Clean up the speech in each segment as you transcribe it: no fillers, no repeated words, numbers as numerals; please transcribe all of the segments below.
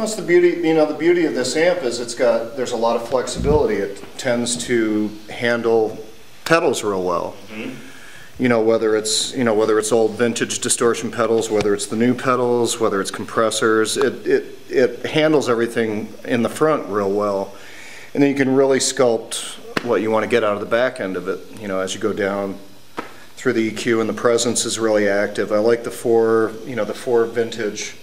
it's the beauty, the beauty of this amp is there's a lot of flexibility. It tends to handle pedals real well. Whether it's old vintage distortion pedals, whether it's the new pedals, whether it's compressors, it handles everything in the front real well. And then you can really sculpt what you want to get out of the back end of it, as you go down through the EQ, and the presence is really active. I like the four vintage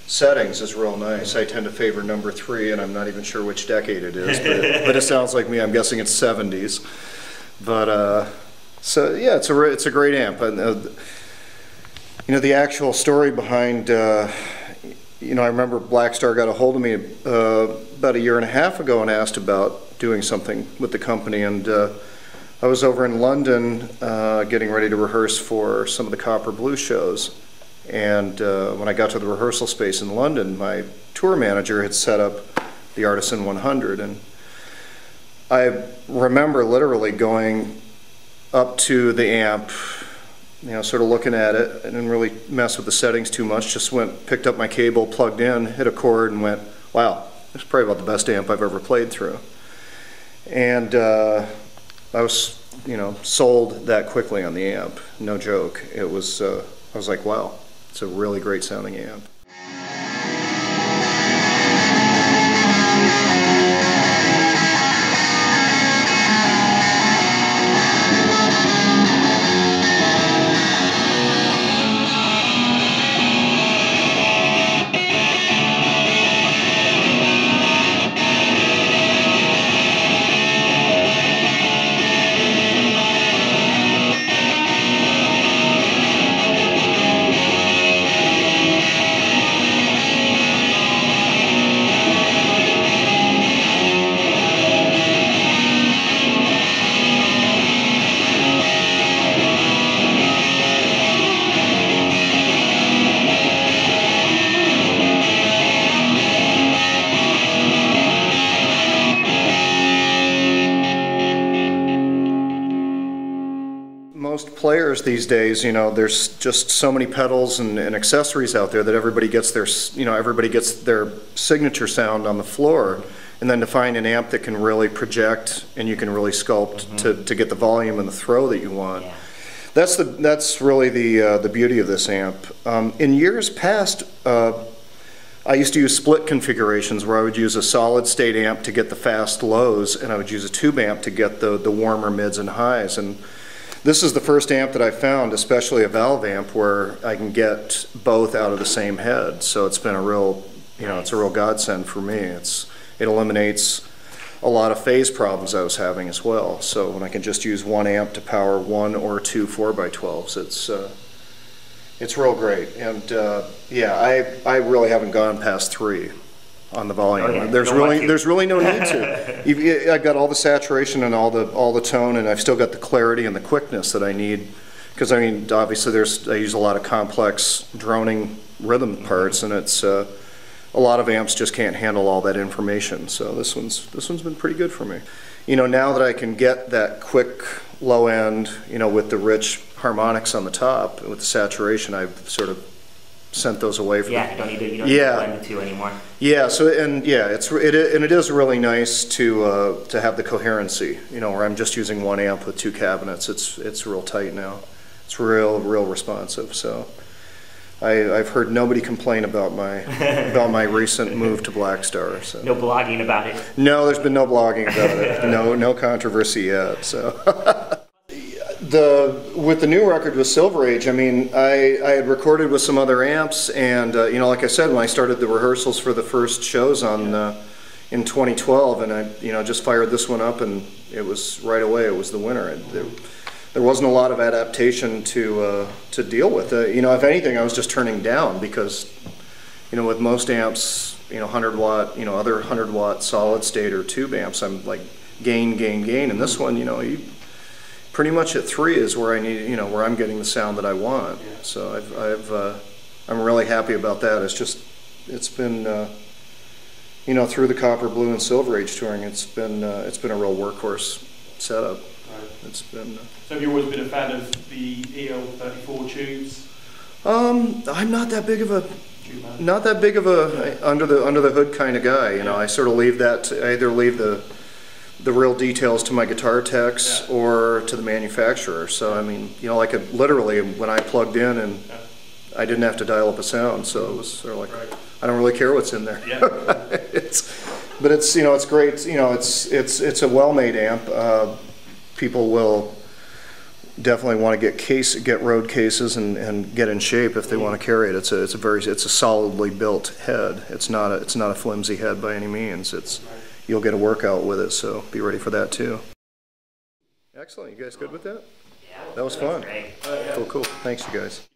settings is real nice. I tend to favor number 3, and I'm not even sure which decade it is, but it sounds like me. I'm guessing it's 70s. But so yeah, it's a great amp. And the actual story behind I remember Blackstar got a hold of me about a year and a half ago and asked about doing something with the company, and I was over in London getting ready to rehearse for some of the Copper Blue shows. And when I got to the rehearsal space in London, my tour manager had set up the Artisan 100, and I remember literally going up to the amp, sort of looking at it. I didn't really mess with the settings too much, just picked up my cable, plugged in, hit a chord, and went, wow, this is probably about the best amp I've ever played through. And I was, sold that quickly on the amp, no joke. It was, I was like, wow. It's a really great sounding amp. Most players these days, there's just so many pedals and accessories out there that everybody gets their signature sound on the floor, and then to find an amp that can really project and you can really sculpt to get the volume and the throw that you want. Yeah. That's really the beauty of this amp. In years past, I used to use split configurations where I would use a solid state amp to get the fast lows, and I would use a tube amp to get the warmer mids and highs. And this is the first amp that I found, especially a valve amp, where I can get both out of the same head. So it's been a real, it's a real godsend for me. It eliminates a lot of phase problems I was having as well. So when I can just use one amp to power 1 or 2 4x12s, it's real great. And yeah, I really haven't gone past 3 on the volume. Okay. There's really no need to. I've got all the saturation and all the tone, and I've still got the clarity and the quickness that I need. Because obviously I use a lot of complex droning rhythm parts, and it's a lot of amps just can't handle all that information. So this one's been pretty good for me. Now that I can get that quick low end, with the rich harmonics on the top, with the saturation, I've sort of sent those away from you don't need to blend the two anymore. Yeah, so it is really nice to have the coherency, where I'm just using one amp with 2 cabinets. It's real tight now. It's real responsive. So I've heard nobody complain about my recent move to Blackstar. So. No blogging about it. No, there's been no blogging about it. No controversy yet. So. With the new record with Silver Age, I had recorded with some other amps, and like I said, when I started the rehearsals for the first shows in 2012, and I just fired this one up, and it was right away. It was the winner. There wasn't a lot of adaptation to deal with. If anything, I was just turning down because, with most amps, 100 watt, other 100 watt solid state or tube amps, I'm like gain, and this one, pretty much at 3 is where I need, where I'm getting the sound that I want. Yeah. So I'm really happy about that. It's been, through the Copper Blue and Silver Age touring, it's been a real workhorse setup. Right. It's been. So have you always been a fan of the EL34 tubes? I'm not that big of a not that big of a under the hood kind of guy. You know, I sort of leave that I either leave the real details to my guitar techs or to the manufacturer. So I mean, you know, like literally when I plugged in and I didn't have to dial up a sound, so it was sort of like I don't really care what's in there. Yeah. But it's, you know, it's great. You know, it's a well-made amp. People will definitely want to get road cases and get in shape if they want to carry it. It's a solidly built head. It's not a flimsy head by any means. You'll get a workout with it, so be ready for that too. Excellent. You guys good with that? Yeah. That was fun. Great. Cool. Thanks, you guys.